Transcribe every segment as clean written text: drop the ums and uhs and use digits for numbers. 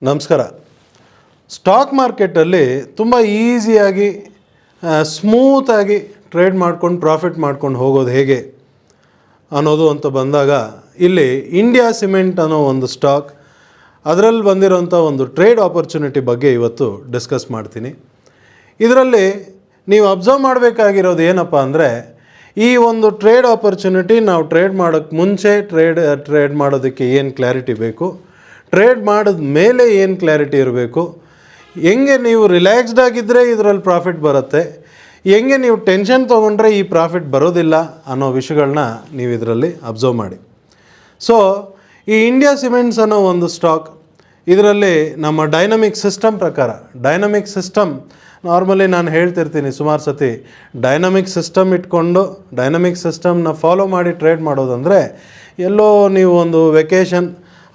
ನಮಸ್ಕಾರ. ಸ್ಟಾಕ್ ಮಾರ್ಕೆಟಲ್ಲಿ ತುಂಬ ಈಸಿಯಾಗಿ ಸ್ಮೂತಾಗಿ ಟ್ರೇಡ್ ಮಾಡ್ಕೊಂಡು ಪ್ರಾಫಿಟ್ ಮಾಡ್ಕೊಂಡು ಹೋಗೋದು ಹೇಗೆ ಅನ್ನೋದು ಅಂತ ಬಂದಾಗ ಇಲ್ಲಿ ಇಂಡಿಯಾ ಸಿಮೆಂಟ್ ಅನ್ನೋ ಒಂದು ಸ್ಟಾಕ್, ಅದರಲ್ಲಿ ಬಂದಿರೋಂಥ ಒಂದು ಟ್ರೇಡ್ ಆಪರ್ಚುನಿಟಿ ಬಗ್ಗೆ ಇವತ್ತು ಡಿಸ್ಕಸ್ ಮಾಡ್ತೀನಿ. ಇದರಲ್ಲಿ ನೀವು ಅಬ್ಸರ್ವ್ ಮಾಡಬೇಕಾಗಿರೋದು ಏನಪ್ಪ ಅಂದರೆ, ಈ ಒಂದು ಟ್ರೇಡ್ ಆಪರ್ಚುನಿಟಿ ನಾವು ಟ್ರೇಡ್ ಮಾಡೋಕ್ಕೆ ಮುಂಚೆ ಟ್ರೇಡ್ ಮಾಡೋದಕ್ಕೆ ಏನು ಕ್ಲಾರಿಟಿ ಬೇಕು, ಟ್ರೇಡ್ ಮಾಡಿದ ಮೇಲೆ ಏನು ಕ್ಲಾರಿಟಿ ಇರಬೇಕು, ಹೆಂಗೆ ನೀವು ರಿಲ್ಯಾಕ್ಸ್ಡ್ ಆಗಿದ್ದರೆ ಇದರಲ್ಲಿ ಪ್ರಾಫಿಟ್ ಬರುತ್ತೆ, ಹೆಂಗೆ ನೀವು ಟೆನ್ಷನ್ ತೊಗೊಂಡ್ರೆ ಈ ಪ್ರಾಫಿಟ್ ಬರೋದಿಲ್ಲ ಅನ್ನೋ ವಿಷಯಗಳನ್ನ ನೀವು ಇದರಲ್ಲಿ ಅಬ್ಸರ್ವ್ ಮಾಡಿ. ಸೊ ಈ ಇಂಡಿಯಾ ಸಿಮೆಂಟ್ಸ್ ಅನ್ನೋ ಒಂದು ಸ್ಟಾಕ್, ಇದರಲ್ಲಿ ನಮ್ಮ ಡೈನಮಿಕ್ ಸಿಸ್ಟಮ್ ಪ್ರಕಾರ, ಡೈನಮಿಕ್ ಸಿಸ್ಟಮ್ ನಾರ್ಮಲಿ ನಾನು ಹೇಳ್ತಿರ್ತೀನಿ ಸುಮಾರು ಸತಿ, ಡೈನಮಿಕ್ ಸಿಸ್ಟಮ್ ಇಟ್ಕೊಂಡು ಡೈನಮಿಕ್ ಸಿಸ್ಟಮ್ನ ಫಾಲೋ ಮಾಡಿ ಟ್ರೇಡ್ ಮಾಡೋದಂದರೆ, ಎಲ್ಲೋ ನೀವು ಒಂದು ವೆಕೇಷನ್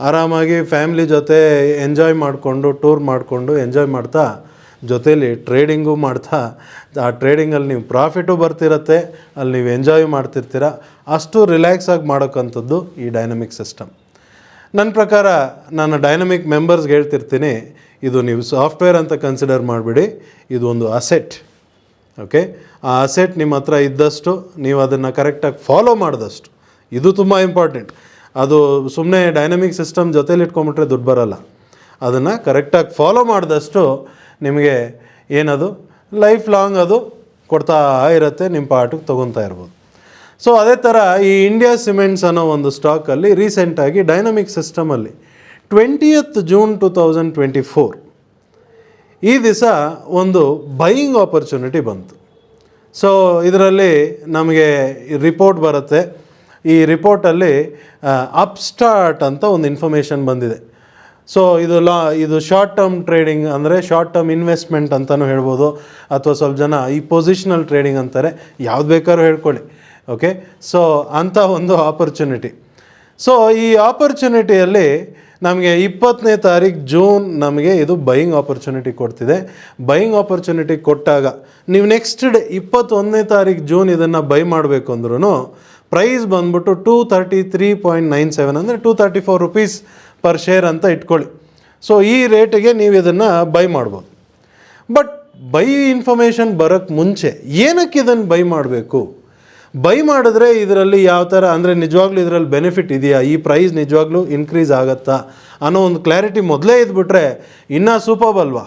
ಆರಾಮಾಗಿ ಫ್ಯಾಮ್ಲಿ ಜೊತೆ ಎಂಜಾಯ್ ಮಾಡಿಕೊಂಡು ಟೂರ್ ಮಾಡಿಕೊಂಡು ಎಂಜಾಯ್ ಮಾಡ್ತಾ ಜೊತೇಲಿ ಟ್ರೇಡಿಂಗು ಮಾಡ್ತಾ, ಆ ಟ್ರೇಡಿಂಗಲ್ಲಿ ನೀವು ಪ್ರಾಫಿಟು ಬರ್ತಿರತ್ತೆ, ಅಲ್ಲಿ ನೀವು ಎಂಜಾಯ್ ಮಾಡ್ತಿರ್ತೀರ. ಅಷ್ಟು ರಿಲ್ಯಾಕ್ಸ್ ಆಗಿ ಮಾಡೋಕ್ಕಂಥದ್ದು ಈ ಡೈನಮಿಕ್ ಸಿಸ್ಟಮ್. ನನ್ನ ಪ್ರಕಾರ ನಾನು ಡೈನಮಿಕ್ ಮೆಂಬರ್ಸ್ಗೆ ಹೇಳ್ತಿರ್ತೀನಿ, ಇದು ನೀವು ಸಾಫ್ಟ್ವೇರ್ ಅಂತ ಕನ್ಸಿಡರ್ ಮಾಡಿಬಿಡಿ, ಇದು ಒಂದು ಅಸೆಟ್. ಓಕೆ, ಆ ಅಸೆಟ್ ನಿಮ್ಮ ಹತ್ರ ಇದ್ದಷ್ಟು ನೀವು ಅದನ್ನು ಕರೆಕ್ಟಾಗಿ ಫಾಲೋ ಮಾಡಿದಷ್ಟು, ಇದು ತುಂಬ ಇಂಪಾರ್ಟೆಂಟ್. ಅದು ಸುಮ್ಮನೆ ಡೈನಮಿಕ್ ಸಿಸ್ಟಮ್ ಜೊತೇಲಿ ಇಟ್ಕೊಂಬಿಟ್ರೆ ದುಡ್ಡು ಬರೋಲ್ಲ. ಅದನ್ನು ಕರೆಕ್ಟಾಗಿ ಫಾಲೋ ಮಾಡಿದಷ್ಟು ನಿಮಗೆ ಏನದು ಲೈಫ್ ಲಾಂಗ್ ಅದು ಕೊಡ್ತಾ ಇರುತ್ತೆ, ನಿಮ್ಮ ಪಾರ್ಟಿಗೆ ತೊಗೊತಾ ಇರ್ಬೋದು. ಸೊ ಅದೇ ಥರ ಈ ಇಂಡಿಯಾ ಸಿಮೆಂಟ್ಸ್ ಅನ್ನೋ ಒಂದು ಸ್ಟಾಕಲ್ಲಿ ರೀಸೆಂಟಾಗಿ ಡೈನಮಿಕ್ ಸಿಸ್ಟಮಲ್ಲಿ 20th June 2024 ಈ ದಿವಸ ಒಂದು ಬೈಯಿಂಗ್ ಆಪರ್ಚುನಿಟಿ ಬಂತು. ಸೊ ಇದರಲ್ಲಿ ನಮಗೆ ರಿಪೋರ್ಟ್ ಬರುತ್ತೆ. ಈ ರಿಪೋರ್ಟಲ್ಲಿ ಅಪ್ಸ್ಟಾರ್ಟ್ ಅಂತ ಒಂದು ಇನ್ಫಾರ್ಮೇಷನ್ ಬಂದಿದೆ. ಸೊ ಇದು ಶಾರ್ಟ್ ಟರ್ಮ್ ಟ್ರೇಡಿಂಗ್, ಅಂದರೆ ಶಾರ್ಟ್ ಟರ್ಮ್ ಇನ್ವೆಸ್ಟ್ಮೆಂಟ್ ಅಂತಲೂ ಹೇಳ್ಬೋದು, ಅಥವಾ ಸ್ವಲ್ಪ ಜನ ಈ ಪೊಸಿಷನಲ್ ಟ್ರೇಡಿಂಗ್ ಅಂತಾರೆ, ಯಾವ್ದು ಬೇಕಾದ್ರೂ ಹೇಳ್ಕೊಳ್ಳಿ. ಓಕೆ, ಸೊ ಅಂಥ ಒಂದು ಆಪರ್ಚುನಿಟಿ. ಸೊ ಈ ಆಪರ್ಚುನಿಟಿಯಲ್ಲಿ ನಮಗೆ 20ನೇ ಜೂನ್ ನಮಗೆ ಇದು ಬೈಯಿಂಗ್ ಆಪರ್ಚುನಿಟಿ ಕೊಡ್ತಿದೆ. ಬೈಯಿಂಗ್ ಆಪರ್ಚುನಿಟಿ ಕೊಟ್ಟಾಗ ನೀವು ನೆಕ್ಸ್ಟ್ ಡೇ 21ನೇ ಜೂನ್ ಇದನ್ನು ಬೈ ಮಾಡಬೇಕು ಅಂದ್ರೂ ಪ್ರೈಸ್ ಬಂದ್ಬಿಟ್ಟು 233.97 ಅಂದರೆ 234 rupees ಪರ್ ಶೇರ್ ಅಂತ ಇಟ್ಕೊಳ್ಳಿ. ಸೊ ಈ ರೇಟಿಗೆ ನೀವು ಇದನ್ನು ಬೈ ಮಾಡ್ಬೋದು. ಬಟ್ ಬೈ ಇನ್ಫಾರ್ಮೇಷನ್ ಬರೋಕ್ಕೆ ಮುಂಚೆ ಏನಕ್ಕೆ ಇದನ್ನು ಬೈ ಮಾಡಬೇಕು, ಬೈ ಮಾಡಿದ್ರೆ ಇದರಲ್ಲಿ ಯಾವ ಥರ, ಅಂದರೆ ನಿಜವಾಗ್ಲೂ ಇದರಲ್ಲಿ ಬೆನಿಫಿಟ್ ಇದೆಯಾ, ಈ ಪ್ರೈಸ್ ನಿಜವಾಗ್ಲೂ ಇನ್ಕ್ರೀಸ್ ಆಗುತ್ತಾ ಅನ್ನೋ ಒಂದು ಕ್ಲಾರಿಟಿ ಮೊದಲೇ ಇದ್ಬಿಟ್ರೆ ಇನ್ನೂ ಸೂಪರ್ಬ್ ಅಲ್ವಾ,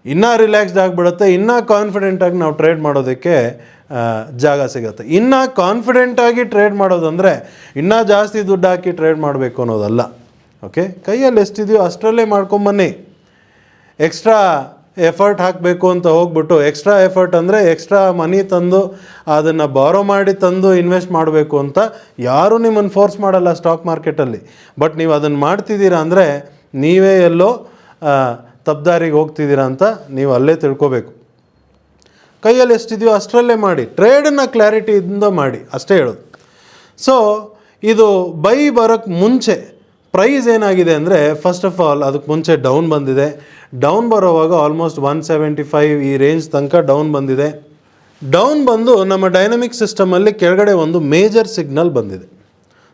ಇನ್ನೂ ರಿಲ್ಯಾಕ್ಸ್ಡ್ ಆಗಿಬಿಡುತ್ತೆ, ಇನ್ನೂ ಕಾನ್ಫಿಡೆಂಟಾಗಿ ನಾವು ಟ್ರೇಡ್ ಮಾಡೋದಕ್ಕೆ ಜಾಗ ಸಿಗುತ್ತೆ. ಇನ್ನೂ ಕಾನ್ಫಿಡೆಂಟಾಗಿ ಟ್ರೇಡ್ ಮಾಡೋದಂದರೆ ಇನ್ನೂ ಜಾಸ್ತಿ ದುಡ್ಡು ಹಾಕಿ ಟ್ರೇಡ್ ಮಾಡಬೇಕು ಅನ್ನೋದಲ್ಲ. ಓಕೆ, ಕೈಯಲ್ಲಿ ಎಷ್ಟಿದೆಯೋ ಅಷ್ಟರಲ್ಲೇ ಮಾಡ್ಕೊಂಬನ್ನಿ. ಎಕ್ಸ್ಟ್ರಾ ಎಫರ್ಟ್ ಹಾಕಬೇಕು ಅಂತ ಹೋಗ್ಬಿಟ್ಟು, ಎಕ್ಸ್ಟ್ರಾ ಎಫರ್ಟ್ ಅಂದರೆ ಎಕ್ಸ್ಟ್ರಾ ಮನಿ ತಂದು ಅದನ್ನು ಬಾರೋ ಮಾಡಿ ತಂದು ಇನ್ವೆಸ್ಟ್ ಮಾಡಬೇಕು ಅಂತ ಯಾರೂ ನಿಮ್ಮನ್ನು ಫೋರ್ಸ್ ಮಾಡಲ್ಲ ಸ್ಟಾಕ್ ಮಾರ್ಕೆಟಲ್ಲಿ. ಬಟ್ ನೀವು ಅದನ್ನು ಮಾಡ್ತಿದ್ದೀರಾ ಅಂದರೆ ನೀವೇ ಎಲ್ಲೋ ತಪ್ಪದಾರಿಗೆ ಹೋಗ್ತಿದ್ದೀರಾ ಅಂತ ನೀವು ಅಲ್ಲೇ ತಿಳ್ಕೊಬೇಕು. ಕೈಯಲ್ಲಿ ಎಷ್ಟಿದೆಯೋ ಅಷ್ಟರಲ್ಲೇ ಮಾಡಿ, ಟ್ರೇಡನ್ನು ಕ್ಲಾರಿಟಿಯಿಂದ ಮಾಡಿ, ಅಷ್ಟೇ ಹೇಳೋದು. ಸೊ ಇದು ಬೈ ಬರೋಕ್ಕೆ ಮುಂಚೆ ಪ್ರೈಸ್ ಏನಾಗಿದೆ ಅಂದರೆ, ಫಸ್ಟ್ ಆಫ್ ಆಲ್ ಅದಕ್ಕೆ ಮುಂಚೆ ಡೌನ್ ಬಂದಿದೆ. ಡೌನ್ ಬರೋವಾಗ ಆಲ್ಮೋಸ್ಟ್ 175 ಈ ರೇಂಜ್ ತನಕ ಡೌನ್ ಬಂದಿದೆ. ಡೌನ್ ಬಂದು ನಮ್ಮ ಡೈನಮಿಕ್ ಸಿಸ್ಟಮಲ್ಲಿ ಕೆಳಗಡೆ ಒಂದು ಮೇಜರ್ ಸಿಗ್ನಲ್ ಬಂದಿದೆ.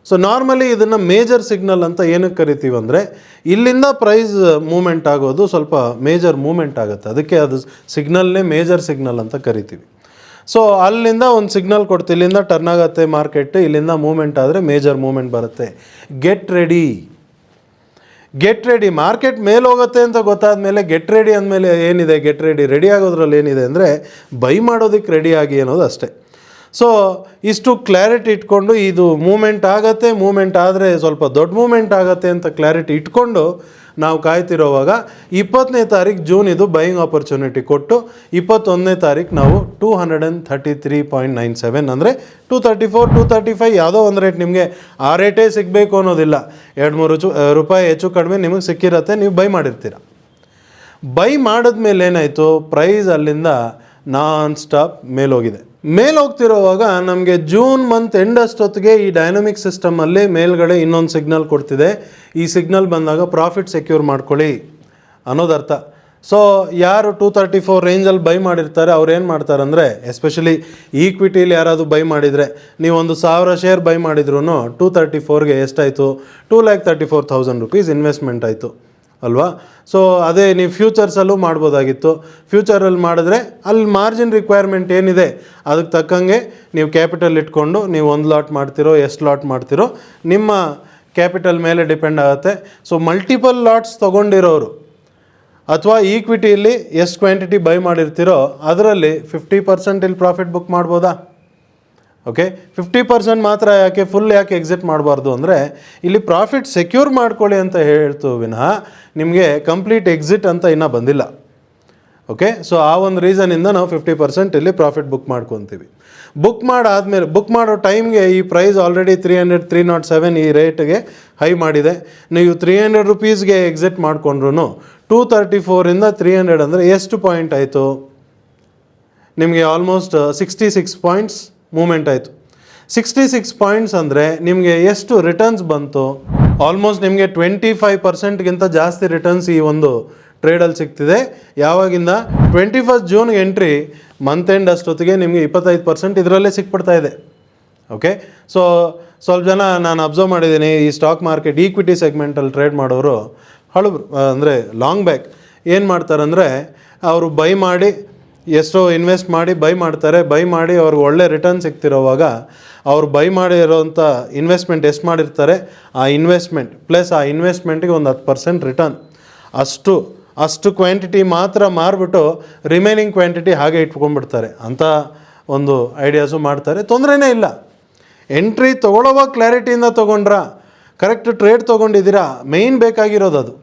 ಸೊ ನಾರ್ಮಲಿ ಇದನ್ನು ಮೇಜರ್ ಸಿಗ್ನಲ್ ಅಂತ ಏನಕ್ಕೆ ಕರಿತೀವಿ ಅಂದರೆ, ಇಲ್ಲಿಂದ ಪ್ರೈಸ್ ಮೂಮೆಂಟ್ ಆಗೋದು ಸ್ವಲ್ಪ ಮೇಜರ್ ಮೂಮೆಂಟ್ ಆಗುತ್ತೆ, ಅದಕ್ಕೆ ಅದು ಸಿಗ್ನಲ್ನೇ ಮೇಜರ್ ಸಿಗ್ನಲ್ ಅಂತ ಕರಿತೀವಿ. ಸೊ ಅಲ್ಲಿಂದ ಒಂದು ಸಿಗ್ನಲ್ ಕೊಡ್ತೀವಿ, ಇಲ್ಲಿಂದ ಟರ್ನ್ ಆಗುತ್ತೆ ಮಾರ್ಕೆಟ್, ಇಲ್ಲಿಂದ ಮೂಮೆಂಟ್ ಆದರೆ ಮೇಜರ್ ಮೂಮೆಂಟ್ ಬರುತ್ತೆ. Get ready, get ready. Market ಮೇಲೆ ಹೋಗುತ್ತೆ ಅಂತ ಗೊತ್ತಾದ ಮೇಲೆ ಗೆಟ್ ರೆಡಿ ಅಂದಮೇಲೆ ಏನಿದೆ, ಗೆಟ್ ರೆಡಿ, ರೆಡಿ ಆಗೋದ್ರಲ್ಲಿ ಏನಿದೆ ಅಂದರೆ ಬೈ ಮಾಡೋದಕ್ಕೆ ರೆಡಿ ಆಗಿ ಅನ್ನೋದು ಅಷ್ಟೇ. ಸೊ ಇಷ್ಟು ಕ್ಲಾರಿಟಿ ಇಟ್ಕೊಂಡು, ಇದು ಮೂಮೆಂಟ್ ಆಗುತ್ತೆ, ಮೂಮೆಂಟ್ ಆದರೆ ಸ್ವಲ್ಪ ದೊಡ್ಡ ಮೂಮೆಂಟ್ ಆಗುತ್ತೆ ಅಂತ ಕ್ಲಾರಿಟಿ ಇಟ್ಕೊಂಡು ನಾವು ಕಾಯ್ತಿರೋವಾಗ 20ನೇ ಜೂನ್ ಇದು ಬೈಯಿಂಗ್ ಆಪರ್ಚುನಿಟಿ ಕೊಟ್ಟು 21ನೇ ನಾವು 233.97 ಅಂದರೆ 234 235 ಯಾವುದೋ ಒಂದು ರೇಟ್, ನಿಮಗೆ ಆ ರೇಟೇ ಸಿಗಬೇಕು ಅನ್ನೋದಿಲ್ಲ, 2-3 ರೂಪಾಯಿ ಹೆಚ್ಚು ಕಡಿಮೆ ನಿಮಗೆ ಸಿಕ್ಕಿರತ್ತೆ, ನೀವು ಬೈ ಮಾಡಿರ್ತೀರ. ಬೈ ಮಾಡಿದ್ಮೇಲೆ ಏನಾಯಿತು, ಪ್ರೈಸ್ ಅಲ್ಲಿಂದ ನಾನ್ ಸ್ಟಾಪ್ ಮೇಲೋಗಿದೆ. ಮೇಲೋಗ್ತಿರೋವಾಗ ನಮಗೆ ಜೂನ್ ಮಂತ್ ಎಂಡ್ ಅಷ್ಟೊತ್ತಿಗೆ ಈ ಡೈನಮಿಕ್ ಸಿಸ್ಟಮಲ್ಲಿ ಮೇಲ್ಗಡೆ ಇನ್ನೊಂದು ಸಿಗ್ನಲ್ ಕೊಡ್ತಿದೆ. ಈ ಸಿಗ್ನಲ್ ಬಂದಾಗ ಪ್ರಾಫಿಟ್ ಸೆಕ್ಯೂರ್ ಮಾಡ್ಕೊಳ್ಳಿ ಅನ್ನೋದರ್ಥ. ಸೊ ಯಾರು 234 ರೇಂಜಲ್ಲಿ ಬೈ ಮಾಡಿರ್ತಾರೆ ಅವ್ರು ಏನು ಮಾಡ್ತಾರೆ ಅಂದರೆ, ಎಸ್ಪೆಷಲಿ ಈಕ್ವಿಟಿಲಿ ಯಾರಾದರೂ ಬೈ ಮಾಡಿದರೆ, ನೀವು ಒಂದು 1000 ಶೇರ್ ಬೈ ಮಾಡಿದ್ರು 234ಗೆ ಎಷ್ಟಾಯಿತು, 2,34,000 rupees ಇನ್ವೆಸ್ಟ್ಮೆಂಟ್ ಆಯಿತು. ಅಲ್ವಾ? ಸೊ ಅದೇ ನೀವು ಫ್ಯೂಚರ್ಸಲ್ಲೂ ಮಾಡ್ಬೋದಾಗಿತ್ತು. ಫ್ಯೂಚರಲ್ಲಿ ಮಾಡಿದ್ರೆ ಅಲ್ಲಿ ಮಾರ್ಜಿನ್ ರಿಕ್ವೈರ್ಮೆಂಟ್ ಏನಿದೆ ಅದಕ್ಕೆ ತಕ್ಕಂಗೆ ನೀವು ಕ್ಯಾಪಿಟಲ್ ಇಟ್ಕೊಂಡು ನೀವು 1 ಲಾಟ್ ಮಾಡ್ತಿರೋ ಎಷ್ಟು ಲಾಟ್ ಮಾಡ್ತಿರೋ ನಿಮ್ಮ ಕ್ಯಾಪಿಟಲ್ ಮೇಲೆ ಡಿಪೆಂಡ್ ಆಗುತ್ತೆ. ಸೊ ಮಲ್ಟಿಪಲ್ ಲಾಟ್ಸ್ ತೊಗೊಂಡಿರೋರು ಅಥವಾ ಈಕ್ವಿಟಿಯಲ್ಲಿ ಎಷ್ಟು ಕ್ವಾಂಟಿಟಿ ಬೈ ಮಾಡಿರ್ತೀರೋ ಅದರಲ್ಲಿ 50% ಇಲ್ಲಿ ಪ್ರಾಫಿಟ್ ಬುಕ್ ಮಾಡ್ಬೋದಾ? ಓಕೆ, 50% ಮಾತ್ರ ಯಾಕೆ, ಫುಲ್ ಯಾಕೆ ಎಕ್ಸಿಟ್ ಮಾಡಬಾರ್ದು ಅಂದರೆ ಇಲ್ಲಿ ಪ್ರಾಫಿಟ್ ಸೆಕ್ಯೂರ್ ಮಾಡ್ಕೊಳ್ಳಿ ಅಂತ ಹೇಳ್ತು ವಿನಃ ನಿಮಗೆ ಕಂಪ್ಲೀಟ್ ಎಕ್ಸಿಟ್ ಅಂತ ಇನ್ನೂ ಬಂದಿಲ್ಲ. ಓಕೆ, ಸೊ ಆ ಒಂದು ರೀಸನಿಂದ ನಾವು 50% ಇಲ್ಲಿ ಪ್ರಾಫಿಟ್ ಬುಕ್ ಮಾಡ್ಕೊತೀವಿ. ಬುಕ್ ಮಾಡಾದಮೇಲೆ ಬುಕ್ ಮಾಡೋ ಟೈಮ್ಗೆ ಈ ಪ್ರೈಸ್ ಆಲ್ರೆಡಿ 307 ಈ ರೇಟ್ಗೆ ಹೈ ಮಾಡಿದೆ. ನೀವು 300 ರುಪೀಸ್ಗೆ ಎಕ್ಸಿಟ್ ಮಾಡಿಕೊಂಡ್ರು 234ಇಂದ 300 ಅಂದರೆ ಎಷ್ಟು ಪಾಯಿಂಟ್ ಆಯಿತು ನಿಮಗೆ? ಆಲ್ಮೋಸ್ಟ್ 66 ಪಾಯಿಂಟ್ಸ್ ಮೂಮೆಂಟ್ ಆಯಿತು. 66 ಪಾಯಿಂಟ್ಸ್ ಅಂದರೆ ನಿಮಗೆ ಎಷ್ಟು ರಿಟರ್ನ್ಸ್ ಬಂತು? ಆಲ್ಮೋಸ್ಟ್ ನಿಮಗೆ 25%ಗಿಂತ ಜಾಸ್ತಿ ರಿಟರ್ನ್ಸ್ ಈ ಒಂದು ಟ್ರೇಡಲ್ಲಿ ಸಿಗ್ತಿದೆ. ಯಾವಾಗಿಂದ? 21 ಜೂನ್ಗೆ ಎಂಟ್ರಿ, ಮಂತ್ ಎಂಡ್ ಅಷ್ಟೊತ್ತಿಗೆ ನಿಮಗೆ 25% ಇದರಲ್ಲೇ ಸಿಕ್ಬಿಡ್ತಾ ಇದೆ. ಓಕೆ, ಸೊ ಸ್ವಲ್ಪ ಜನ ನಾನು ಅಬ್ಸರ್ವ್ ಮಾಡಿದ್ದೀನಿ ಈ ಸ್ಟಾಕ್ ಮಾರ್ಕೆಟ್ ಈಕ್ವಿಟಿ ಸೆಗ್ಮೆಂಟಲ್ಲಿ ಟ್ರೇಡ್ ಮಾಡೋರು ಹಳಬ್ರು ಅಂದರೆ ಲಾಂಗ್ ಬ್ಯಾಕ್ ಏನು ಮಾಡ್ತಾರಂದರೆ ಅವರು ಬೈ ಮಾಡಿ ಎಷ್ಟೋ ಇನ್ವೆಸ್ಟ್ ಮಾಡಿ ಬೈ ಮಾಡ್ತಾರೆ. ಬೈ ಮಾಡಿ ಅವ್ರಿಗೆ ಒಳ್ಳೆ ರಿಟರ್ನ್ ಸಿಗ್ತಿರೋವಾಗ ಅವ್ರು ಬೈ ಮಾಡಿರೋಂಥ ಇನ್ವೆಸ್ಟ್ಮೆಂಟ್ ಎಷ್ಟು ಮಾಡಿರ್ತಾರೆ ಆ ಇನ್ವೆಸ್ಟ್ಮೆಂಟ್ ಪ್ಲಸ್ ಆ ಇನ್ವೆಸ್ಟ್ಮೆಂಟಿಗೆ ಒಂದು 10% ರಿಟರ್ನ್ ಅಷ್ಟು ಕ್ವಾಂಟಿಟಿ ಮಾತ್ರ ಮಾರಿಬಿಟ್ಟು ರಿಮೈನಿಂಗ್ ಕ್ವಾಂಟಿಟಿ ಹಾಗೆ ಇಟ್ಕೊಂಡ್ಬಿಡ್ತಾರೆ. ಅಂಥ ಒಂದು ಐಡಿಯಾಸು ಮಾಡ್ತಾರೆ. ತೊಂದರೆನೇ ಇಲ್ಲ. ಎಂಟ್ರಿ ತೊಗೊಳ್ಳೋವಾಗ ಕ್ಲಾರಿಟಿಯಿಂದ ತೊಗೊಂಡ್ರಾ, ಕರೆಕ್ಟ್ ಟ್ರೇಡ್ ತೊಗೊಂಡಿದ್ದೀರಾ, ಮೇಯ್ನ್ ಬೇಕಾಗಿರೋದು ಅದು.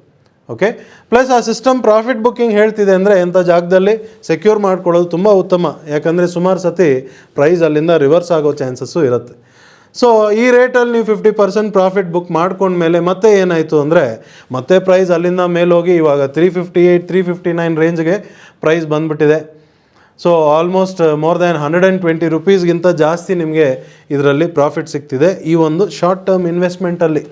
ಓಕೆ, ಪ್ಲಸ್ ಆ ಸಿಸ್ಟಮ್ ಪ್ರಾಫಿಟ್ ಬುಕ್ಕಿಂಗ್ ಹೇಳ್ತಿದೆ ಅಂದರೆ ಎಂಥ ಜಾಗದಲ್ಲಿ ಸೆಕ್ಯೂರ್ ಮಾಡ್ಕೊಳ್ಳೋದು ತುಂಬ ಉತ್ತಮ. ಯಾಕಂದರೆ ಸುಮಾರು ಸತಿ ಪ್ರೈಸ್ ಅಲ್ಲಿಂದ ರಿವರ್ಸ್ ಆಗೋ ಚಾನ್ಸಸ್ಸು ಇರುತ್ತೆ. ಸೊ ಈ ರೇಟಲ್ಲಿ ನೀವು 50% ಪ್ರಾಫಿಟ್ ಬುಕ್ ಮಾಡ್ಕೊಂಡ್ಮೇಲೆ ಮತ್ತೆ ಏನಾಯಿತು ಅಂದರೆ ಮತ್ತೆ ಪ್ರೈಸ್ ಅಲ್ಲಿಂದ ಮೇಲೋಗಿ ಇವಾಗ 358 359 ರೇಂಜ್ಗೆ ಪ್ರೈಸ್ ಬಂದುಬಿಟ್ಟಿದೆ. ಸೊ ಆಲ್ಮೋಸ್ಟ್ ಮೋರ್ ದ್ಯಾನ್ 120 ರುಪೀಸ್ಗಿಂತ ಜಾಸ್ತಿ ನಿಮಗೆ ಇದರಲ್ಲಿ ಪ್ರಾಫಿಟ್ ಸಿಗ್ತಿದೆ ಈ ಒಂದು ಶಾರ್ಟ್ ಟರ್ಮ್ ಇನ್ವೆಸ್ಟ್ಮೆಂಟಲ್ಲಿ.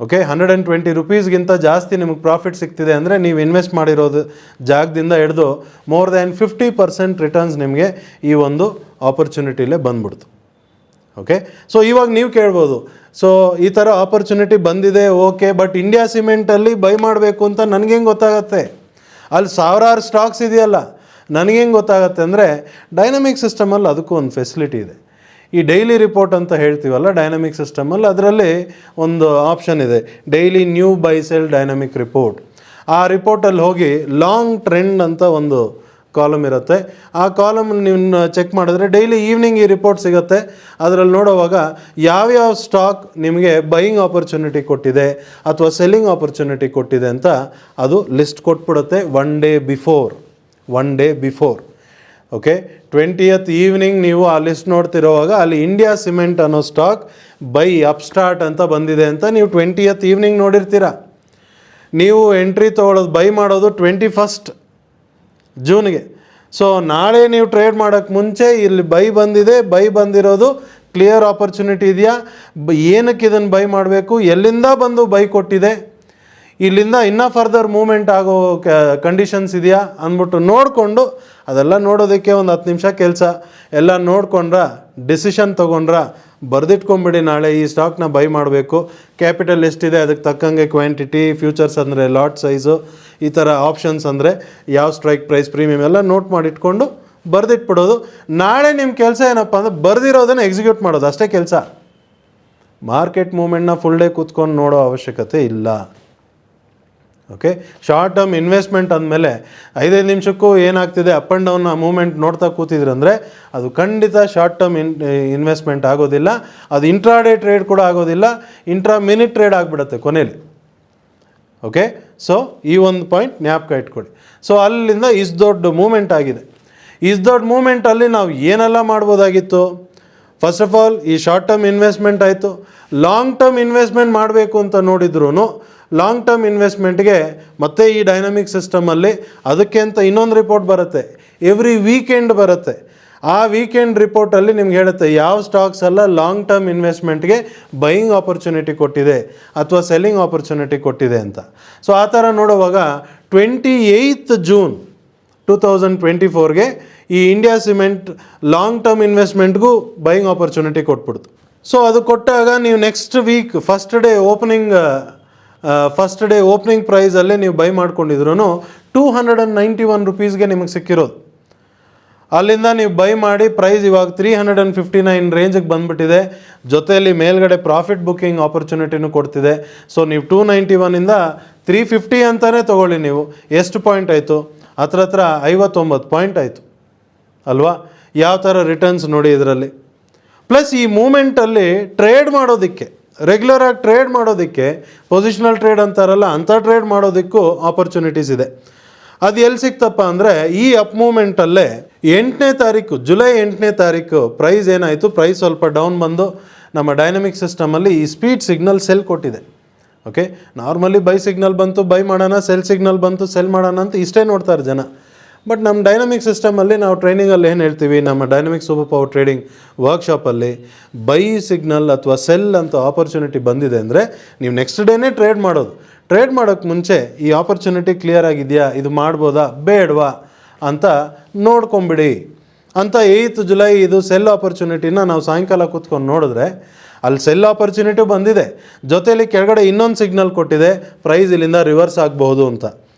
ಓಕೆ, 120 ರುಪೀಸ್ಗಿಂತ ಜಾಸ್ತಿ ನಿಮಗೆ ಪ್ರಾಫಿಟ್ ಸಿಗ್ತಿದೆ ಅಂದರೆ ನೀವು ಇನ್ವೆಸ್ಟ್ ಮಾಡಿರೋದು ಜಾಗದಿಂದ ಹಿಡಿದು ಮೋರ್ ದ್ಯಾನ್ 50% ರಿಟರ್ನ್ಸ್ ನಿಮಗೆ ಈ ಒಂದು ಆಪರ್ಚುನಿಟಿಲೇ ಬಂದ್ಬಿಡ್ತು. ಓಕೆ, ಸೊ ಇವಾಗ ನೀವು ಕೇಳ್ಬೋದು, ಸೊ ಈ ಥರ ಆಪರ್ಚುನಿಟಿ ಬಂದಿದೆ ಓಕೆ, ಬಟ್ ಇಂಡಿಯಾ ಸಿಮೆಂಟಲ್ಲಿ ಬೈ ಮಾಡಬೇಕು ಅಂತ ನನಗೇನು ಗೊತ್ತಾಗತ್ತೆ? ಅಲ್ಲಿ ಸಾವಿರಾರು ಸ್ಟಾಕ್ಸ್ ಇದೆಯಲ್ಲ, ನನಗೇನು ಗೊತ್ತಾಗತ್ತೆ ಅಂದರೆ ಡೈನಮಿಕ್ ಸಿಸ್ಟಮಲ್ಲಿ ಅದಕ್ಕೂ ಒಂದು ಫೆಸಿಲಿಟಿ ಇದೆ. ಈ ಡೈಲಿ ರಿಪೋರ್ಟ್ ಅಂತ ಹೇಳ್ತೀವಲ್ಲ ಡೈನಮಿಕ್ ಸಿಸ್ಟಮಲ್ಲಿ, ಅದರಲ್ಲಿ ಒಂದು ಆಪ್ಷನ್ ಇದೆ, daily new by cell dynamic report. ಆ ರಿಪೋರ್ಟಲ್ಲಿ ಹೋಗಿ ಲಾಂಗ್ ಟ್ರೆಂಡ್ ಅಂತ ಒಂದು ಕಾಲಮ್ ಇರುತ್ತೆ. ಆ ಕಾಲಮ್ ನೀವು ಚೆಕ್ ಮಾಡಿದ್ರೆ ಡೈಲಿ ಈವ್ನಿಂಗ್ ಈ ರಿಪೋರ್ಟ್ ಸಿಗುತ್ತೆ. ಅದರಲ್ಲಿ ನೋಡುವಾಗ ಯಾವ್ಯಾವ ಸ್ಟಾಕ್ ನಿಮಗೆ ಬೈಯಿಂಗ್ ಆಪರ್ಚುನಿಟಿ ಕೊಟ್ಟಿದೆ ಅಥವಾ ಸೆಲ್ಲಿಂಗ್ ಆಪರ್ಚುನಿಟಿ ಕೊಟ್ಟಿದೆ ಅಂತ ಅದು ಲಿಸ್ಟ್ ಕೊಟ್ಬಿಡುತ್ತೆ one day before. Okay, 20th evening ನೀವು ಆ ಲಿಸ್ಟ್ ನೋಡ್ತಿರೋವಾಗ ಅಲ್ಲಿ ಇಂಡಿಯಾ ಸಿಮೆಂಟ್ ಅನ್ನೋ ಸ್ಟಾಕ್ ಬೈ ಅಪ್ಸ್ಟಾರ್ಟ್ ಅಂತ ಬಂದಿದೆ ಅಂತ ನೀವು 20th ಈವ್ನಿಂಗ್ ನೋಡಿರ್ತೀರ. ನೀವು ಎಂಟ್ರಿ ತೊಗೊಳ್ಳೋದು ಬೈ ಮಾಡೋದು 21st ಜೂನ್ಗೆ. ಸೊ ನಾಳೆ ನೀವು ಟ್ರೇಡ್ ಮಾಡೋಕ್ಕೆ ಮುಂಚೆ ಇಲ್ಲಿ ಬೈ ಬಂದಿದೆ, ಬೈ ಬಂದಿರೋದು ಕ್ಲಿಯರ್ ಆಪರ್ಚುನಿಟಿ ಇದೆಯಾ, ಏನಕ್ಕೆ ಇದನ್ನು ಬೈ ಮಾಡಬೇಕು, ಎಲ್ಲಿಂದ ಬಂದು ಬೈ ಕೊಟ್ಟಿದೆ, ಇಲ್ಲಿಂದ ಇನ್ನೂ ಫರ್ದರ್ ಮೂವ್ಮೆಂಟ್ ಆಗೋ ಕಂಡೀಷನ್ಸ್ ಇದೆಯಾ ಅಂದ್ಬಿಟ್ಟು ನೋಡಿಕೊಂಡು, ಅದೆಲ್ಲ ನೋಡೋದಕ್ಕೆ ಒಂದು 10 ನಿಮಿಷ ಕೆಲಸ. ಎಲ್ಲ ನೋಡ್ಕೊಂಡ್ರ ಡಿಸಿಷನ್ ತೊಗೊಂಡ್ರ ಬರೆದಿಟ್ಕೊಂಬಿಡಿ, ನಾಳೆ ಈ ಸ್ಟಾಕ್ನ ಬೈ ಮಾಡಬೇಕು, ಕ್ಯಾಪಿಟಲ್ ಎಷ್ಟಿದೆ ಅದಕ್ಕೆ ತಕ್ಕಂಗೆ ಕ್ವಾಂಟಿಟಿ, ಫ್ಯೂಚರ್ಸ್ ಅಂದರೆ ಲಾಟ್ ಸೈಜು, ಈ ಥರ ಆಪ್ಷನ್ಸ್ ಅಂದರೆ ಯಾವ ಸ್ಟ್ರೈಕ್ ಪ್ರೈಸ್ ಪ್ರೀಮಿಯಮ್ ಎಲ್ಲ ನೋಟ್ ಮಾಡಿಟ್ಕೊಂಡು ಬರೆದಿಟ್ಬಿಡೋದು. ನಾಳೆ ನಿಮ್ಮ ಕೆಲಸ ಏನಪ್ಪ ಅಂದರೆ ಬರೆದಿರೋದನ್ನು ಎಕ್ಸಿಕ್ಯೂಟ್ ಮಾಡೋದು ಅಷ್ಟೇ ಕೆಲಸ. ಮಾರ್ಕೆಟ್ ಮೂವ್ಮೆಂಟ್ನ ಫುಲ್ ಡೇ ಕೂತ್ಕೊಂಡು ನೋಡೋ ಅವಶ್ಯಕತೆ ಇಲ್ಲ. ಓಕೆ, ಶಾರ್ಟ್ ಟರ್ಮ್ ಇನ್ವೆಸ್ಟ್ಮೆಂಟ್ ಅಂದಮೇಲೆ 5 ನಿಮಿಷಕ್ಕೂ ಏನಾಗ್ತಿದೆ ಅಪ್ ಆ್ಯಂಡ್ ಡೌನ್ ಮೂವ್ಮೆಂಟ್ ನೋಡ್ತಾ ಕೂತಿದ್ರೆ ಅಂದರೆ ಅದು ಖಂಡಿತ ಶಾರ್ಟ್ ಟರ್ಮ್ ಇನ್ವೆಸ್ಟ್ಮೆಂಟ್ ಆಗೋದಿಲ್ಲ. ಅದು ಇಂಟ್ರಾಡೇ ಟ್ರೇಡ್ ಕೂಡ ಆಗೋದಿಲ್ಲ, ಇಂಟ್ರಾ ಮಿನಿಟ್ ಟ್ರೇಡ್ ಆಗಿಬಿಡುತ್ತೆ ಕೊನೆಯಲ್ಲಿ. ಓಕೆ, ಸೊ ಈ ಒಂದು ಪಾಯಿಂಟ್ ಜ್ಞಾಪಕ ಇಟ್ಕೊಳ್ಳಿ. ಸೊ ಅಲ್ಲಿಂದ ಇಷ್ಟು ದೊಡ್ಡ ಮೂವ್ಮೆಂಟ್ ಆಗಿದೆ. ಇಷ್ಟು ದೊಡ್ಡ ಮೂವ್ಮೆಂಟಲ್ಲಿ ನಾವು ಏನೆಲ್ಲ ಮಾಡ್ಬೋದಾಗಿತ್ತು? ಫಸ್ಟ್ ಆಫ್ ಆಲ್ ಈ ಶಾರ್ಟ್ ಟರ್ಮ್ ಇನ್ವೆಸ್ಟ್ಮೆಂಟ್ ಆಯಿತು. ಲಾಂಗ್ ಟರ್ಮ್ ಇನ್ವೆಸ್ಟ್ಮೆಂಟ್ ಮಾಡಬೇಕು ಅಂತ ನೋಡಿದ್ರೂ ಲಾಂಗ್ ಟರ್ಮ್ ಇನ್ವೆಸ್ಟ್ಮೆಂಟ್ಗೆ ಮತ್ತೆ ಈ ಡೈನಮಿಕ್ ಸಿಸ್ಟಮಲ್ಲಿ ಅದಕ್ಕೆ ಅಂತ ಇನ್ನೊಂದು ರಿಪೋರ್ಟ್ ಬರುತ್ತೆ, ಎವ್ರಿ ವೀಕೆಂಡ್ ಬರುತ್ತೆ. ಆ ವೀಕೆಂಡ್ ರಿಪೋರ್ಟಲ್ಲಿ ನಿಮ್ಗೆ ಹೇಳುತ್ತೆ ಯಾವ ಸ್ಟಾಕ್ಸ್ ಎಲ್ಲ ಲಾಂಗ್ ಟರ್ಮ್ ಇನ್ವೆಸ್ಟ್ಮೆಂಟ್ಗೆ ಬೈಯಿಂಗ್ ಆಪರ್ಚುನಿಟಿ ಕೊಟ್ಟಿದೆ ಅಥವಾ ಸೆಲ್ಲಿಂಗ್ ಆಪರ್ಚುನಿಟಿ ಕೊಟ್ಟಿದೆ ಅಂತ. ಸೊ ಆ ಥರ ನೋಡುವಾಗ 28 ಜೂನ್ 2024ಗೆ ಈ ಇಂಡಿಯಾ ಸಿಮೆಂಟ್ ಲಾಂಗ್ ಟರ್ಮ್ ಇನ್ವೆಸ್ಟ್ಮೆಂಟ್ಗೂ ಬೈಯಿಂಗ್ ಆಪರ್ಚುನಿಟಿ ಕೊಟ್ಬಿಡ್ತು. ಸೊ ಅದು ಕೊಟ್ಟಾಗ ನೀವು next week first day opening first day opening ಪ್ರೈಸಲ್ಲೇ ನೀವು ಬೈ ಮಾಡ್ಕೊಂಡಿದ್ರು 291 ರುಪೀಸ್ಗೆ ನಿಮಗೆ ಸಿಕ್ಕಿರೋದು. ಅಲ್ಲಿಂದ ನೀವು ಬೈ ಮಾಡಿ ಪ್ರೈಸ್ ಇವಾಗ 359 ರೇಂಜಿಗೆ ಬಂದುಬಿಟ್ಟಿದೆ. ಜೊತೆಯಲ್ಲಿ ಮೇಲ್ಗಡೆ ಪ್ರಾಫಿಟ್ ಬುಕ್ಕಿಂಗ್ ಆಪರ್ಚುನಿಟಿನೂ ಕೊಡ್ತಿದೆ. ಸೊ ನೀವು 291ಇಂದ 350 ಅಂತಲೇ ತೊಗೊಳ್ಳಿ. ನೀವು ಎಷ್ಟು ಪಾಯಿಂಟ್ ಆಯಿತು? ಹತ್ರ 59 ಪಾಯಿಂಟ್ ಆಯಿತು ಅಲ್ವಾ? ಯಾವ ಥರ ರಿಟರ್ನ್ಸ್ ನೋಡಿ ಇದರಲ್ಲಿ. ಪ್ಲಸ್ ಈ ಮೂಮೆಂಟಲ್ಲಿ ಟ್ರೇಡ್ ಮಾಡೋದಕ್ಕೆ, ರೆಗ್ಯುಲರಾಗಿ ಟ್ರೇಡ್ ಮಾಡೋದಕ್ಕೆ, ಪೊಸಿಷನಲ್ ಟ್ರೇಡ್ ಅಂತಾರಲ್ಲ ಅಂಥ ಟ್ರೇಡ್ ಮಾಡೋದಕ್ಕೂ ಆಪರ್ಚುನಿಟೀಸ್ ಇದೆ. ಅದು ಎಲ್ಲಿ ಸಿಕ್ತಪ್ಪ ಅಂದರೆ ಈ ಅಪ್ ಮೂಮೆಂಟಲ್ಲೇ 8ನೇ ತಾರೀಕು, ಜುಲೈ 8ನೇ ತಾರೀಕು ಪ್ರೈಸ್ ಏನಾಯಿತು, ಪ್ರೈಸ್ ಸ್ವಲ್ಪ ಡೌನ್ ಬಂದು ನಮ್ಮ ಡೈನಮಿಕ್ ಸಿಸ್ಟಮಲ್ಲಿ ಈ ಸ್ಪೀಡ್ ಸಿಗ್ನಲ್ ಸೆಲ್ ಕೊಟ್ಟಿದೆ. ಓಕೆ, ನಾರ್ಮಲಿ ಬೈ ಸಿಗ್ನಲ್ ಬಂತು ಬೈ ಮಾಡೋಣ, ಸೆಲ್ ಸಿಗ್ನಲ್ ಬಂತು ಸೆಲ್ ಮಾಡೋಣ ಅಂತ ಇಷ್ಟೇ ನೋಡ್ತಾರೆ ಜನ. ಬಟ್ ನಮ್ಮ ಡೈನಮಿಕ್ ಸಿಸ್ಟಮಲ್ಲಿ ನಾವು ಟ್ರೈನಿಂಗಲ್ಲಿ ಏನು ಹೇಳ್ತೀವಿ, ನಮ್ಮ ಡೈನಮಿಕ್ ಸೂಪರ್ ಪವರ್ ಟ್ರೇಡಿಂಗ್ ವರ್ಕ್ಶಾಪಲ್ಲಿ ಬೈ ಸಿಗ್ನಲ್ ಅಥವಾ ಸೆಲ್ ಅಂತ ಆಪರ್ಚುನಿಟಿ ಬಂದಿದೆ ಅಂದರೆ ನೀವು ನೆಕ್ಸ್ಟ್ ಡೇನೇ ಟ್ರೇಡ್ ಮಾಡೋದು. ಟ್ರೇಡ್ ಮಾಡೋಕ್ಕೆ ಮುಂಚೆ ಈ ಆಪರ್ಚುನಿಟಿ ಕ್ಲಿಯರ್ ಆಗಿದೆಯಾ, ಇದು ಮಾಡ್ಬೋದಾ ಬೇಡವಾ ಅಂತ ನೋಡ್ಕೊಂಬಿಡಿ ಅಂತ. 8th ಜುಲೈ ಇದು ಸೆಲ್ ಆಪರ್ಚುನಿಟಿನ ನಾವು ಸಾಯಂಕಾಲ ಕೂತ್ಕೊಂಡು ನೋಡಿದ್ರೆ ಅಲ್ಲಿ ಸೆಲ್ ಆಪರ್ಚುನಿಟಿ ಬಂದಿದೆ, ಜೊತೆಯಲ್ಲಿ ಕೆಳಗಡೆ ಇನ್ನೊಂದು ಸಿಗ್ನಲ್ ಕೊಟ್ಟಿದೆ ಪ್ರೈಸ್ ಇಲ್ಲಿಂದ ರಿವರ್ಸ್ ಆಗಬಹುದು ಅಂತ.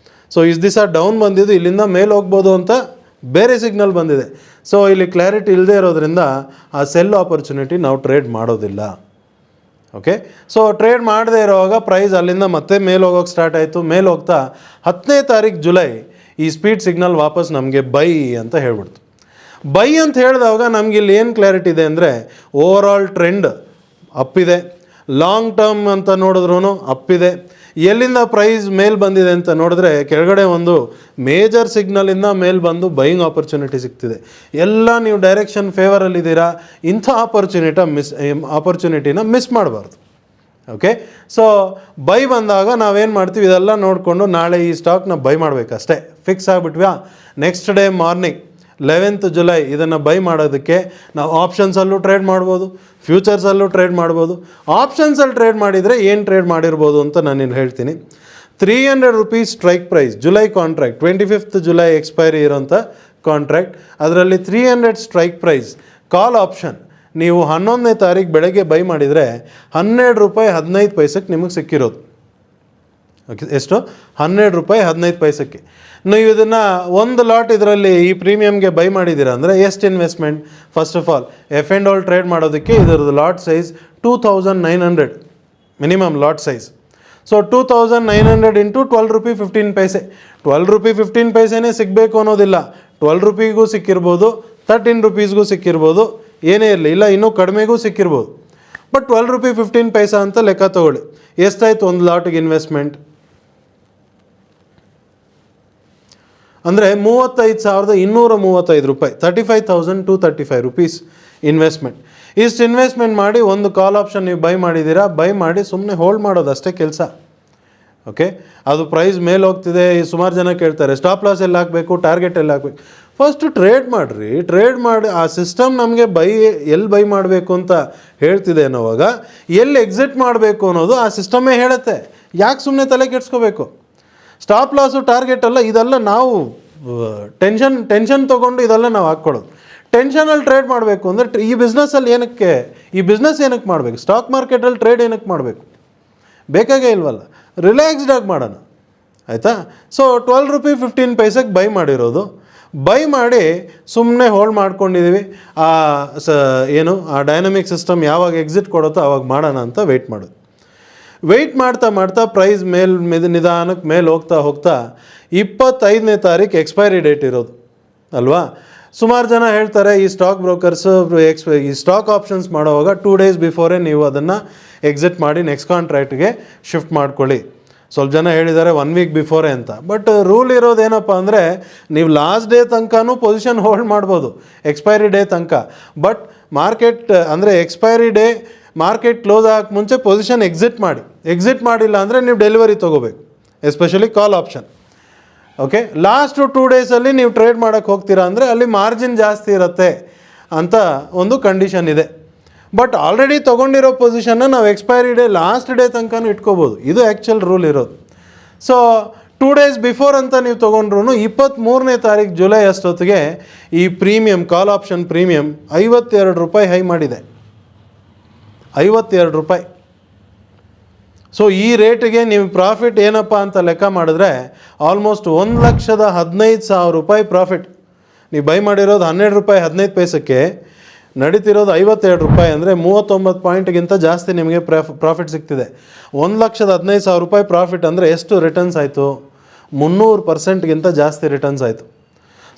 ಸೊ ಇಷ್ಟು ದಿವಸ ಡೌನ್ ಬಂದಿದ್ದು ಇಲ್ಲಿಂದ ಮೇಲೆ ಹೋಗ್ಬೋದು ಅಂತ ಬೇರೆ ಸಿಗ್ನಲ್ ಬಂದಿದೆ. ಸೊ ಇಲ್ಲಿ ಕ್ಲಾರಿಟಿ ಇಲ್ಲದೆ ಇರೋದ್ರಿಂದ ಆ ಸೆಲ್ ಆಪರ್ಚುನಿಟಿ ನಾವು ಟ್ರೇಡ್ ಮಾಡೋದಿಲ್ಲ. ಓಕೆ, ಸೊ ಟ್ರೇಡ್ ಮಾಡದೇ ಇರೋವಾಗ ಪ್ರೈಸ್ ಅಲ್ಲಿಂದ ಮತ್ತೆ ಮೇಲೆ ಹೋಗೋಕ್ಕೆ ಸ್ಟಾರ್ಟ್ ಆಯಿತು. ಮೇಲೆ ಹೋಗ್ತಾ 10ನೇ ತಾರೀಕು ಜುಲೈ ಈ ಸ್ಪೀಡ್ ಸಿಗ್ನಲ್ ವಾಪಸ್ ನಮಗೆ ಬೈ ಅಂತ ಹೇಳ್ಬಿಡ್ತು. ಬೈ ಅಂತ ಹೇಳಿದಾಗ ನಮಗೆ ಇಲ್ಲಿ ಏನು ಕ್ಲಾರಿಟಿ ಇದೆ ಅಂದರೆ ಓವರ್ ಆಲ್ ಟ್ರೆಂಡ್ ಅಪ್ಪಿದೆ, ಲಾಂಗ್ ಟರ್ಮ್ ಅಂತ ನೋಡಿದ್ರೂ ಅಪ್ಪಿದೆ. ಎಲ್ಲಿಂದ ಪ್ರೈಸ್ ಮೇಲೆ ಬಂದಿದೆ ಅಂತ ನೋಡಿದ್ರೆ ಕೆಳಗಡೆ ಒಂದು ಮೇಜರ್ ಸಿಗ್ನಲಿಂದ ಮೇಲೆ ಬಂದು ಬೈಯಿಂಗ್ ಆಪರ್ಚುನಿಟಿ ಸಿಗ್ತಿದೆ. ಎಲ್ಲ ನೀವು ಡೈರೆಕ್ಷನ್ ಫೇವರಲ್ಲಿದ್ದೀರಾ, ಇಂಥ ಆಪರ್ಚುನಿಟಿನ ಮಿಸ್ ಮಾಡಬಾರ್ದು. ಓಕೆ, ಸೊ ಬೈ ಬಂದಾಗ ನಾವೇನು ಮಾಡ್ತೀವಿ, ಇದೆಲ್ಲ ನೋಡಿಕೊಂಡು ನಾಳೆ ಈ ಸ್ಟಾಕ್ನ ಬೈ ಮಾಡಬೇಕಷ್ಟೇ. ಫಿಕ್ಸ್ ಆಗಿಬಿಟ್ವ್ಯಾ, next day morning 11th July ಇದನ್ನು ಬೈ ಮಾಡೋದಕ್ಕೆ ನಾವು ಆಪ್ಷನ್ಸಲ್ಲೂ ಟ್ರೇಡ್ ಮಾಡ್ಬೋದು, ಫ್ಯೂಚರ್ಸಲ್ಲೂ ಟ್ರೇಡ್ ಮಾಡ್ಬೋದು. ಆಪ್ಷನ್ಸಲ್ಲಿ ಟ್ರೇಡ್ ಮಾಡಿದರೆ ಏನು ಟ್ರೇಡ್ ಮಾಡಿರ್ಬೋದು ಅಂತ ನಾನು ಇಲ್ಲಿ ಹೇಳ್ತೀನಿ. 300 rupees strike price July contract, 25th July expiry ಇರೋಂಥ ಕಾಂಟ್ರಾಕ್ಟ್. ಅದರಲ್ಲಿ 300 ಸ್ಟ್ರೈಕ್ ಪ್ರೈಸ್ ಕಾಲ್ ಆಪ್ಷನ್ ನೀವು 11ನೇ ತಾರೀಕು ಬೆಳಗ್ಗೆ ಬೈ ಮಾಡಿದರೆ 12 ರೂಪಾಯಿ 15 ಪೈಸಕ್ಕೆ ನಿಮಗೆ ಸಿಕ್ಕಿರೋದು. ಓಕೆ, ಎಷ್ಟು? 12 ರೂಪಾಯಿ 15 ಪೈಸಕ್ಕೆ. ನೀವು ಇದನ್ನು ಒಂದು ಲಾಟ್ ಇದರಲ್ಲಿ ಈ ಪ್ರೀಮಿಯಮ್ಗೆ ಬೈ ಮಾಡಿದ್ದೀರಾ ಅಂದರೆ ಎಷ್ಟು investment? First of all F and all trade ಮಾಡೋದಕ್ಕೆ ಇದರದ್ದು lot size 2900 minimum lot size. So 2900 into 12 rupee 15 ಪೈಸೆ. 12 ರೂಪಿ 15 ಪೈಸೆನೇ ಸಿಗಬೇಕು ಅನ್ನೋದಿಲ್ಲ, 12 ರೂಪಿಗೂ ಸಿಕ್ಕಿರ್ಬೋದು, 13 ರುಪೀಸ್ಗೂ ಸಿಕ್ಕಿರ್ಬೋದು, ಏನೇ ಇರಲಿ, ಇಲ್ಲ ಇನ್ನೂ ಕಡಿಮೆಗೂ ಸಿಕ್ಕಿರ್ಬೋದು. ಬಟ್ 12 ರೂಪಿ 15 ಪೈಸಾ ಅಂತ ಲೆಕ್ಕ ತೊಗೊಳ್ಳಿ. ಎಷ್ಟಾಯಿತು ಒಂದು ಲಾಟಿಗೆ ಇನ್ವೆಸ್ಟ್ಮೆಂಟ್ ಅಂದರೆ 35,235 ರೂಪಾಯಿ, 35,235 ರುಪೀಸ್ ಇನ್ವೆಸ್ಟ್ಮೆಂಟ್. ಇಷ್ಟು ಇನ್ವೆಸ್ಟ್ಮೆಂಟ್ ಮಾಡಿ ಒಂದು ಕಾಲ್ ಆಪ್ಷನ್ ನೀವು ಬೈ ಮಾಡಿದ್ದೀರಾ, ಬೈ ಮಾಡಿ ಸುಮ್ಮನೆ ಹೋಲ್ಡ್ ಮಾಡೋದು ಅಷ್ಟೇ ಕೆಲಸ. ಓಕೆ, ಅದು ಪ್ರೈಸ್ ಮೇಲೆ ಹೋಗ್ತಿದೆ. ಸುಮಾರು ಜನ ಕೇಳ್ತಾರೆ ಸ್ಟಾಪ್ ಲಾಸ್ ಎಲ್ಲಿ ಹಾಕಬೇಕು, ಟಾರ್ಗೆಟ್ ಎಲ್ಲಿ ಹಾಕಬೇಕು. ಫಸ್ಟು ಟ್ರೇಡ್ ಮಾಡಿರಿ, ಟ್ರೇಡ್ ಮಾಡಿ ಆ ಸಿಸ್ಟಮ್ ನಮಗೆ ಎಲ್ಲಿ ಬೈ ಮಾಡಬೇಕು ಅಂತ ಹೇಳ್ತಿದೆ ಅನ್ನೋವಾಗ ಎಲ್ಲಿ ಎಕ್ಸಿಟ್ ಮಾಡಬೇಕು ಅನ್ನೋದು ಆ ಸಿಸ್ಟಮೇ ಹೇಳುತ್ತೆ. ಯಾಕೆ ಸುಮ್ಮನೆ ತಲೆ ಕೆಡ್ಸ್ಕೋಬೇಕು? ಸ್ಟಾಪ್ ಲಾಸು ಟಾರ್ಗೆಟ್ ಅಲ್ಲ, ಇದೆಲ್ಲ ನಾವು ಟೆನ್ಷನ್ ತೊಗೊಂಡು ಇದೆಲ್ಲ ನಾವು ಹಾಕ್ಕೊಳ್ಳೋದು. ಟೆನ್ಷನಲ್ಲಿ ಟ್ರೇಡ್ ಮಾಡಬೇಕು ಅಂದರೆ ಈ ಬಿಸ್ನೆಸ್ಸಲ್ಲಿ ಈ ಬಿಸ್ನೆಸ್ ಏನಕ್ಕೆ ಮಾಡಬೇಕು? ಸ್ಟಾಕ್ ಮಾರ್ಕೆಟಲ್ಲಿ ಟ್ರೇಡ್ ಏನಕ್ಕೆ ಮಾಡಬೇಕು? ಬೇಕಾಗೇ ಇಲ್ವಲ್ಲ, ರಿಲ್ಯಾಕ್ಸ್ಡಾಗಿ ಮಾಡೋಣ, ಆಯಿತಾ? ಸೊ 12 ರೂಪಿ 15 ಪೈಸೆಗೆ ಬೈ ಮಾಡಿರೋದು, ಬೈ ಮಾಡಿ ಸುಮ್ಮನೆ ಹೋಲ್ಡ್ ಮಾಡ್ಕೊಂಡಿದ್ದೀವಿ. ಆ ಡೈನಮಿಕ್ ಸಿಸ್ಟಮ್ ಯಾವಾಗ ಎಕ್ಸಿಟ್ ಕೊಡುತ್ತೋ ಆವಾಗ ಮಾಡೋಣ ಅಂತ ವೆಯ್ಟ್ ಮಾಡ್ತಾ ಪ್ರೈಸ್ ನಿಧಾನಕ್ಕೆ ಮೇಲೆ ಹೋಗ್ತಾ 25ನೇ ತಾರೀಕು ಎಕ್ಸ್ಪೈರಿ ಡೇಟ್ ಇರೋದು ಅಲ್ವಾ? ಸುಮಾರು ಜನ ಹೇಳ್ತಾರೆ ಈ ಸ್ಟಾಕ್ ಬ್ರೋಕರ್ಸು ಈ ಸ್ಟಾಕ್ ಆಪ್ಷನ್ಸ್ ಮಾಡೋವಾಗ 2 ಡೇಸ್ ಬಿಫೋರೇ ನೀವು ಅದನ್ನು ಎಕ್ಸಿಟ್ ಮಾಡಿ ನೆಕ್ಸ್ಟ್ ಕಾಂಟ್ರಾಕ್ಟ್ಗೆ ಶಿಫ್ಟ್ ಮಾಡ್ಕೊಳ್ಳಿ. ಸ್ವಲ್ಪ ಜನ ಹೇಳಿದ್ದಾರೆ 1 ವೀಕ್ ಬಿಫೋರೇ ಅಂತ. ಬಟ್ ರೂಲ್ ಇರೋದೇನಪ್ಪ ಅಂದರೆ ನೀವು ಲಾಸ್ಟ್ ಡೇ ತನಕನೂ ಪೊಸಿಷನ್ ಹೋಲ್ಡ್ ಮಾಡ್ಬೋದು, ಎಕ್ಸ್ಪೈರಿ ಡೇ ತನಕ. ಬಟ್ ಮಾರ್ಕೆಟ್ ಅಂದರೆ ಎಕ್ಸ್ಪೈರಿ ಡೇ ಮಾರ್ಕೆಟ್ ಕ್ಲೋಸ್ ಆಗಕ್ಕೆ ಮುಂಚೆ ಪೊಸಿಷನ್ ಎಕ್ಸಿಟ್ ಮಾಡಿಲ್ಲ ಅಂದರೆ ನೀವು ಡೆಲಿವರಿ ತೊಗೋಬೇಕು, ಎಸ್ಪೆಷಲಿ ಕಾಲ್ ಆಪ್ಷನ್. ಓಕೆ, ಲಾಸ್ಟು 2 ಡೇಸಲ್ಲಿ ನೀವು ಟ್ರೇಡ್ ಮಾಡೋಕ್ಕೆ ಹೋಗ್ತೀರಾ ಅಂದರೆ ಅಲ್ಲಿ ಮಾರ್ಜಿನ್ ಜಾಸ್ತಿ ಇರುತ್ತೆ ಅಂತ ಒಂದು ಕಂಡೀಷನ್ ಇದೆ. ಬಟ್ ಆಲ್ರೆಡಿ ತೊಗೊಂಡಿರೋ ಪೊಸಿಷನ್ನ ನಾವು ಎಕ್ಸ್ಪೈರಿ ಡೇ ಲಾಸ್ಟ್ ಡೇ ತನಕನೂ ಇಟ್ಕೋಬೋದು. ಇದು ಆ್ಯಕ್ಚುಲ್ ರೂಲ್ ಇರೋದು. ಸೊ 2 ಡೇಸ್ ಬಿಫೋರ್ ಅಂತ ನೀವು ತೊಗೊಂಡ್ರು 23ನೇ ತಾರೀಕು ಜುಲೈ ಅಷ್ಟೊತ್ತಿಗೆ ಈ ಪ್ರೀಮಿಯಮ್ ಕಾಲ್ ಆಪ್ಷನ್ ಪ್ರೀಮಿಯಮ್ 52 ರೂಪಾಯಿ ಹೈ ಮಾಡಿದೆ, 52 ರೂಪಾಯಿ. ಸೊ ಈ ರೇಟಿಗೆ ನೀವು ಪ್ರಾಫಿಟ್ ಏನಪ್ಪ ಅಂತ ಲೆಕ್ಕ ಮಾಡಿದ್ರೆ ಆಲ್ಮೋಸ್ಟ್ 1,15,000 ರೂಪಾಯಿ ಪ್ರಾಫಿಟ್. ನೀವು ಬೈ ಮಾಡಿರೋದು 12 ರೂಪಾಯಿ 15 ಪೈಸಕ್ಕೆ, ನಡೀತಿರೋದು 52 ರೂಪಾಯಿ, ಅಂದರೆ 39 ಪಾಯಿಂಟ್ಗಿಂತ ಜಾಸ್ತಿ ನಿಮಗೆ ಪ್ರಾಫಿಟ್ ಸಿಗ್ತಿದೆ. 1,15,000 ರೂಪಾಯಿ ಪ್ರಾಫಿಟ್ ಅಂದರೆ ಎಷ್ಟು ರಿಟರ್ನ್ಸ್ ಆಯಿತು? 300%ಗಿಂತ ಜಾಸ್ತಿ ರಿಟರ್ನ್ಸ್ ಆಯಿತು.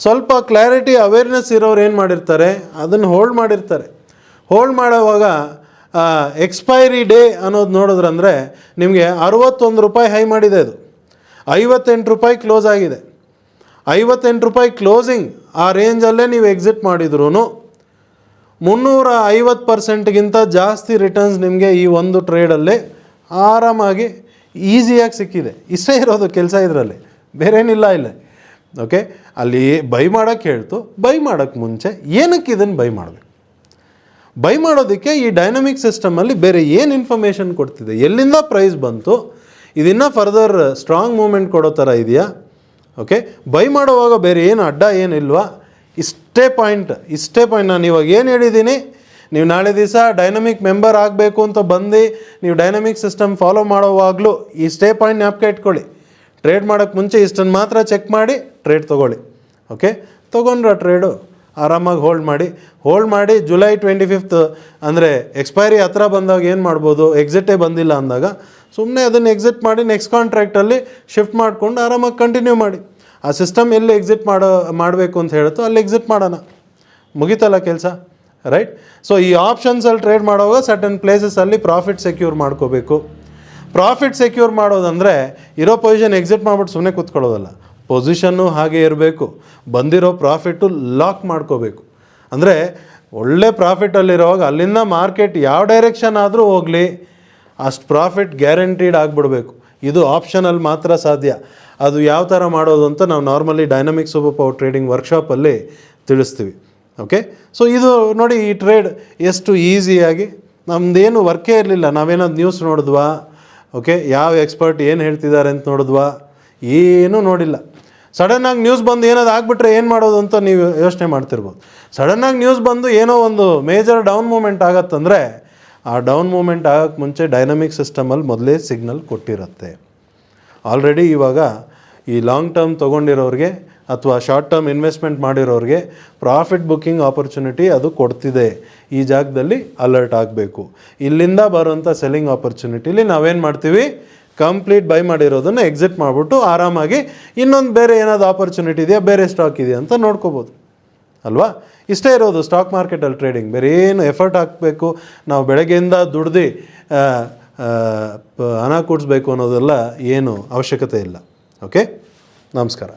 ಸ್ವಲ್ಪ ಕ್ಲಾರಿಟಿ ಅವೇರ್ನೆಸ್ ಇರೋರು ಏನು ಮಾಡಿರ್ತಾರೆ, ಅದನ್ನು ಹೋಲ್ಡ್ ಮಾಡಿರ್ತಾರೆ. ಹೋಲ್ಡ್ ಮಾಡೋವಾಗ ಎಕ್ಸ್ಪೈರಿ ಡೇ ಅನ್ನೋದು ನೋಡಿದ್ರಂದರೆ ನಿಮಗೆ 61 ರೂಪಾಯಿ ಹೈ ಮಾಡಿದೆ, ಅದು 58 ರೂಪಾಯಿ ಕ್ಲೋಸ್ ಆಗಿದೆ. 58 ರೂಪಾಯಿ ಕ್ಲೋಸಿಂಗ್ ಆ ರೇಂಜಲ್ಲೇ ನೀವು ಎಕ್ಸಿಟ್ ಮಾಡಿದ್ರೂ 350%ಗಿಂತ ಜಾಸ್ತಿ ರಿಟರ್ನ್ಸ್ ನಿಮಗೆ ಈ ಒಂದು ಟ್ರೇಡಲ್ಲೇ ಆರಾಮಾಗಿ ಈಸಿಯಾಗಿ ಸಿಕ್ಕಿದೆ. ಇಷ್ಟೇ ಇರೋದು ಕೆಲಸ ಇದರಲ್ಲಿ, ಬೇರೇನಿಲ್ಲ ಇಲ್ಲ. ಓಕೆ, ಅಲ್ಲಿ ಬೈ ಮಾಡೋಕ್ಕೆ ಹೇಳ್ತು. ಬೈ ಮಾಡೋಕ್ಕೆ ಮುಂಚೆ ಏನಕ್ಕೆ ಇದನ್ನು ಬೈ ಮಾಡಬೇಕು? ಬೈ ಮಾಡೋದಕ್ಕೆ ಈ ಡೈನಮಿಕ್ ಸಿಸ್ಟಮಲ್ಲಿ ಬೇರೆ ಏನು ಇನ್ಫಾರ್ಮೇಷನ್ ಕೊಡ್ತಿದೆ, ಎಲ್ಲಿಂದ ಪ್ರೈಸ್ ಬಂತು, ಇದನ್ನು ಫರ್ದರ್ ಸ್ಟ್ರಾಂಗ್ ಮೂಮೆಂಟ್ ಕೊಡೋ ಥರ ಇದೆಯಾ? ಓಕೆ, ಬೈ ಮಾಡುವಾಗ ಬೇರೆ ಏನು ಅಡ್ಡ ಏನಿಲ್ವಾ? ಇಷ್ಟೇ ಪಾಯಿಂಟ್ ನಾನು ಇವಾಗ ಏನು ಹೇಳಿದ್ದೀನಿ, ನೀವು ನಾಳೆ ದಿವಸ ಡೈನಮಿಕ್ ಮೆಂಬರ್ ಆಗಬೇಕು ಅಂತ ಬಂದು ನೀವು ಡೈನಮಿಕ್ ಸಿಸ್ಟಮ್ ಫಾಲೋ ಮಾಡೋವಾಗಲೂ ಇಷ್ಟೇ ಪಾಯಿಂಟ್ ಜ್ಞಾಪಕ ಇಟ್ಕೊಳ್ಳಿ. ಟ್ರೇಡ್ ಮಾಡೋಕ್ಕೆ ಮುಂಚೆ ಇಷ್ಟನ್ನು ಮಾತ್ರ ಚೆಕ್ ಮಾಡಿ ಟ್ರೇಡ್ ತೊಗೊಳ್ಳಿ. ಓಕೆ, ತೊಗೊಂಡ್ರೆ ಟ್ರೇಡು ಆರಾಮಾಗಿ ಹೋಲ್ಡ್ ಮಾಡಿ ಜುಲೈ 25 ಅಂದರೆ ಎಕ್ಸ್ಪೈರಿ ಹತ್ರ ಬಂದಾಗ ಏನು ಮಾಡ್ಬೋದು, ಎಕ್ಸಿಟೇ ಬಂದಿಲ್ಲ ಅಂದಾಗ ಸುಮ್ಮನೆ ಅದನ್ನು ಎಕ್ಸಿಟ್ ಮಾಡಿ ನೆಕ್ಸ್ಟ್ ಕಾಂಟ್ರಾಕ್ಟಲ್ಲಿ ಶಿಫ್ಟ್ ಮಾಡಿಕೊಂಡು ಆರಾಮಾಗಿ ಕಂಟಿನ್ಯೂ ಮಾಡಿ. ಆ ಸಿಸ್ಟಮ್ ಎಲ್ಲಿ ಎಕ್ಸಿಟ್ ಮಾಡಬೇಕು ಅಂತ ಹೇಳುತ್ತೋ ಅಲ್ಲಿ ಎಕ್ಸಿಟ್ ಮಾಡೋಣ, ಮುಗಿತಲ್ಲ ಕೆಲಸ, ರೈಟ್? ಸೊ ಈ ಆಪ್ಷನ್ಸಲ್ಲಿ ಟ್ರೇಡ್ ಮಾಡುವಾಗ ಸರ್ಟನ್ ಪ್ಲೇಸಸಲ್ಲಿ ಪ್ರಾಫಿಟ್ ಸೆಕ್ಯೂರ್ ಮಾಡ್ಕೋಬೇಕು. ಪ್ರಾಫಿಟ್ ಸೆಕ್ಯೂರ್ ಮಾಡೋದಂದರೆ ಇರೋ ಪೊಸಿಷನ್ ಎಕ್ಸಿಟ್ ಮಾಡಿಬಿಟ್ಟು ಸುಮ್ಮನೆ ಕೂತ್ಕೊಳ್ಳೋದಲ್ಲ, ಪೊಸಿಷನ್ನು ಹಾಗೆ ಇರಬೇಕು. ಬಂದಿರೋ ಪ್ರಾಫಿಟ್ಟು ಲಾಕ್ ಮಾಡ್ಕೋಬೇಕು. ಅಂದರೆ ಒಳ್ಳೆ ಪ್ರಾಫಿಟಲ್ಲಿರುವಾಗ ಅಲ್ಲಿಂದ ಮಾರ್ಕೆಟ್ ಯಾವ ಡೈರೆಕ್ಷನ್ ಆದರೂ ಹೋಗಲಿ, ಅಷ್ಟು ಪ್ರಾಫಿಟ್ ಗ್ಯಾರಂಟೀಡ್ ಆಗಿಬಿಡಬೇಕು. ಇದು ಆಪ್ಷನಲ್ಲಿ ಮಾತ್ರ ಸಾಧ್ಯ. ಅದು ಯಾವ ಥರ ಮಾಡೋದು ಅಂತ ನಾವು normally dynamic super power trading ವರ್ಕ್ಶಾಪಲ್ಲಿ ತಿಳಿಸ್ತೀವಿ. ಓಕೆ, ಸೊ ಇದು ನೋಡಿ, ಈ ಟ್ರೇಡ್ ಎಷ್ಟು ಈಸಿಯಾಗಿ, ನಮ್ಮದೇನು ವರ್ಕೇ ಇರಲಿಲ್ಲ. ನಾವೇನಾದ್ರು ನ್ಯೂಸ್ ನೋಡಿದ್ವಾ, ಓಕೆ, ಯಾವ ಎಕ್ಸ್ಪರ್ಟ್ ಏನು ಹೇಳ್ತಿದ್ದಾರೆ ಅಂತ ನೋಡಿದ್ವಾ, ಏನೂ ನೋಡಿಲ್ಲ. ಸಡನ್ನಾಗಿ ನ್ಯೂಸ್ ಬಂದು ಏನಾದ್ರು ಆಗಿಬಿಟ್ರೆ ಏನು ಮಾಡೋದು ಅಂತ ನೀವು ಯೋಚನೆ ಮಾಡ್ತಿರ್ಬೋದು. ಸಡನ್ನಾಗಿ ನ್ಯೂಸ್ ಬಂದು ಏನೋ ಒಂದು ಮೇಜರ್ ಡೌನ್ ಮೂಮೆಂಟ್ ಆಗತ್ತಂದರೆ ಆ ಡೌನ್ ಮೂಮೆಂಟ್ ಆಗೋಕ್ಕೆ ಮುಂಚೆ ಡೈನಮಿಕ್ ಸಿಸ್ಟಮಲ್ಲಿ ಮೊದಲೇ ಸಿಗ್ನಲ್ ಕೊಟ್ಟಿರುತ್ತೆ. ಆಲ್ರೆಡಿ ಇವಾಗ ಈ ಲಾಂಗ್ ಟರ್ಮ್ ತೊಗೊಂಡಿರೋರಿಗೆ ಅಥವಾ ಶಾರ್ಟ್ ಟರ್ಮ್ ಇನ್ವೆಸ್ಟ್ಮೆಂಟ್ ಮಾಡಿರೋರಿಗೆ ಪ್ರಾಫಿಟ್ ಬುಕ್ಕಿಂಗ್ ಆಪರ್ಚುನಿಟಿ ಅದು ಕೊಡ್ತಿದೆ. ಈ ಜಾಗದಲ್ಲಿ ಅಲರ್ಟ್ ಆಗಬೇಕು. ಇಲ್ಲಿಂದ ಬರುವಂಥ ಸೆಲ್ಲಿಂಗ್ ಆಪರ್ಚುನಿಟಿಲಿ ನಾವೇನು ಮಾಡ್ತೀವಿ, ಕಂಪ್ಲೀಟ್ ಬೈ ಮಾಡಿರೋದನ್ನು ಎಕ್ಸಿಟ್ ಮಾಡಿಬಿಟ್ಟು ಆರಾಮಾಗಿ ಇನ್ನೊಂದು ಬೇರೆ ಏನಾದರೂ ಆಪರ್ಚುನಿಟಿ ಇದೆಯಾ, ಬೇರೆ ಸ್ಟಾಕ್ ಇದೆಯಾ ಅಂತ ನೋಡ್ಕೋಬೋದು ಅಲ್ವಾ? ಇಷ್ಟೇ ಇರೋದು ಸ್ಟಾಕ್ ಮಾರ್ಕೆಟಲ್ಲಿ ಟ್ರೇಡಿಂಗ್. ಬೇರೆ ಏನು ಎಫರ್ಟ್ ಹಾಕಬೇಕು, ನಾವು ಬೆಳಗ್ಗೆಯಿಂದ ದುಡ್ದು ಹಣ ಕೂಡಿಸ್ಬೇಕು ಅನ್ನೋದೆಲ್ಲ ಏನು ಅವಶ್ಯಕತೆ ಇಲ್ಲ. ಓಕೆ, ನಮಸ್ಕಾರ.